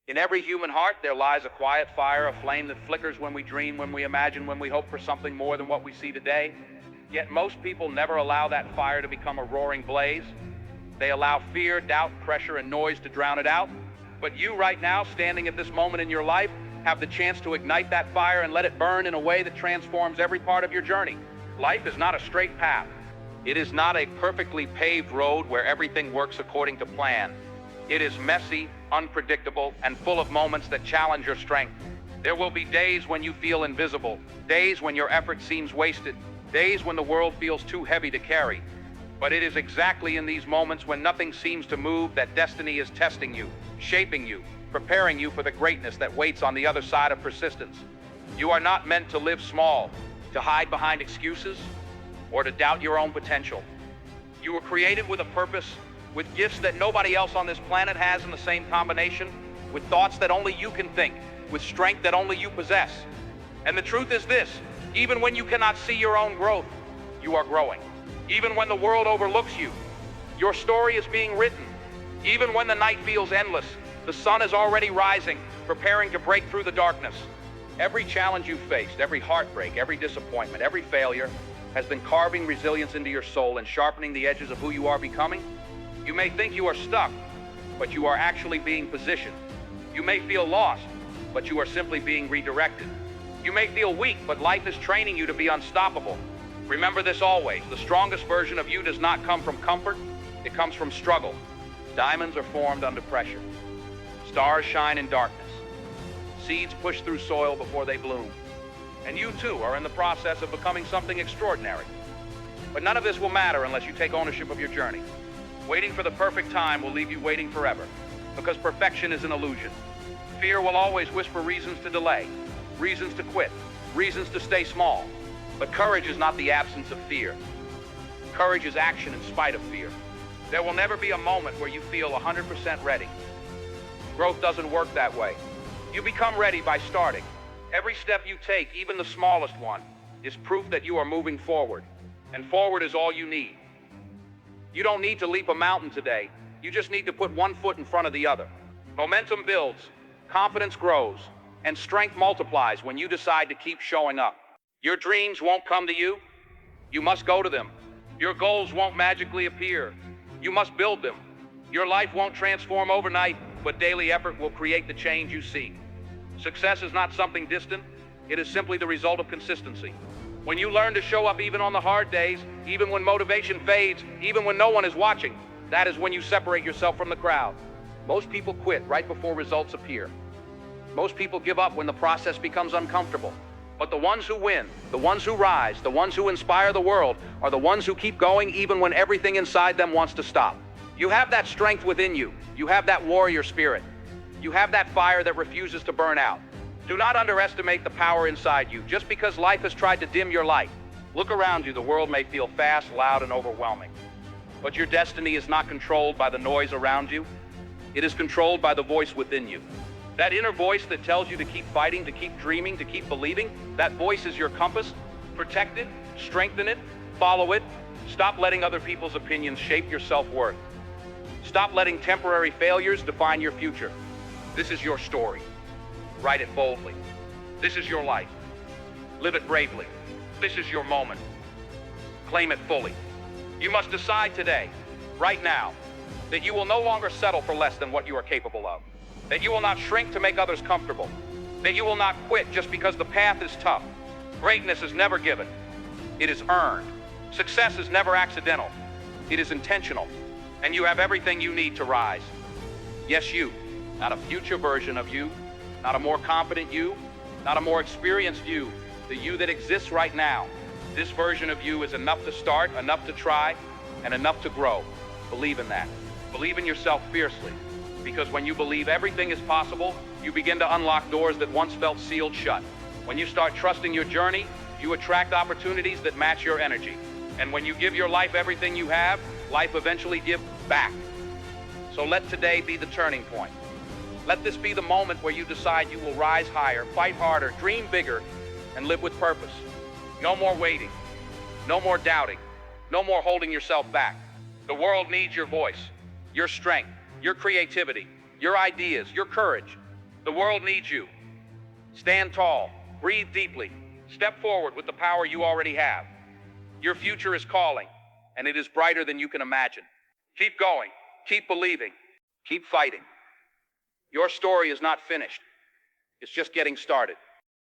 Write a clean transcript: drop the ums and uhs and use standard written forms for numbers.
In every human heart, there lies a quiet fire, a flame that flickers when we dream, when we imagine, when we hope for something more than what we see today. Yet most people never allow that fire to become a roaring blaze. They allow fear, doubt, pressure, and noise to drown it out. But you right now, standing at this moment in your life, have the chance to ignite that fire and let it burn in a way that transforms every part of your journey. Life is not a straight path. It is not a perfectly paved road where everything works according to plan. It is messy, unpredictable, and full of moments that challenge your strength. There will be days when you feel invisible, days when your effort seems wasted, days when the world feels too heavy to carry. But it is exactly in these moments when nothing seems to move that destiny is testing you, shaping you, preparing you for the greatness that waits on the other side of persistence. You are not meant to live small, to hide behind excuses, or to doubt your own potential. You were created with a purpose, with gifts that nobody else on this planet has in the same combination, with thoughts that only you can think, with strength that only you possess. And the truth is this, even when you cannot see your own growth, you are growing. Even when the world overlooks you, your story is being written. Even when the night feels endless, the sun is already rising, preparing to break through the darkness. Every challenge you've faced, every heartbreak, every disappointment, every failure has been carving resilience into your soul and sharpening the edges of who you are becoming. You may think you are stuck, but you are actually being positioned. You may feel lost, but you are simply being redirected. You may feel weak, but life is training you to be unstoppable. Remember this always, the strongest version of you does not come from comfort, it comes from struggle. Diamonds are formed under pressure. Stars shine in darkness. Seeds push through soil before they bloom. And you too are in the process of becoming something extraordinary. But none of this will matter unless you take ownership of your journey. Waiting for the perfect time will leave you waiting forever, because perfection is an illusion. Fear will always whisper reasons to delay, reasons to quit, reasons to stay small. But courage is not the absence of fear. Courage is action in spite of fear. There will never be a moment where you feel 100% ready. Growth doesn't work that way. You become ready by starting. Every step you take, even the smallest one, is proof that you are moving forward. And forward is all you need. You don't need to leap a mountain today. You just need to put one foot in front of the other. Momentum builds, confidence grows, and strength multiplies when you decide to keep showing up. Your dreams won't come to you. You must go to them. Your goals won't magically appear. You must build them. Your life won't transform overnight, but daily effort will create the change you seek. Success is not something distant. It is simply the result of consistency. When you learn to show up even on the hard days, even when motivation fades, even when no one is watching, that is when you separate yourself from the crowd. Most people quit right before results appear. Most people give up when the process becomes uncomfortable. But the ones who win, the ones who rise, the ones who inspire the world, are the ones who keep going even when everything inside them wants to stop. You have that strength within you. You have that warrior spirit. You have that fire that refuses to burn out. Do not underestimate the power inside you. Just because life has tried to dim your light, look around you. The world may feel fast, loud, and overwhelming. But your destiny is not controlled by the noise around you. It is controlled by the voice within you. That inner voice that tells you to keep fighting, to keep dreaming, to keep believing, that voice is your compass. Protect it, strengthen it, follow it. Stop letting other people's opinions shape your self-worth. Stop letting temporary failures define your future. This is your story. Write it boldly. This is your life. Live it bravely. This is your moment. Claim it fully. You must decide today, right now, that you will no longer settle for less than what you are capable of. That you will not shrink to make others comfortable. That you will not quit just because the path is tough. Greatness is never given. It is earned. Success is never accidental. It is intentional. And you have everything you need to rise. Yes, you. Not a future version of you. Not a more confident you. Not a more experienced you. The you that exists right now. This version of you is enough to start, enough to try, and enough to grow. Believe in that. Believe in yourself fiercely. Because when you believe everything is possible, you begin to unlock doors that once felt sealed shut. When you start trusting your journey, you attract opportunities that match your energy. And when you give your life everything you have, life eventually gives back. So let today be the turning point. Let this be the moment where you decide you will rise higher, fight harder, dream bigger, and live with purpose. No more waiting. No more doubting. No more holding yourself back. The world needs your voice, your strength, your creativity, your ideas, your courage. The world needs you. Stand tall, breathe deeply, step forward with the power you already have. Your future is calling, and it is brighter than you can imagine. Keep going, keep believing, keep fighting. Your story is not finished. It's just getting started.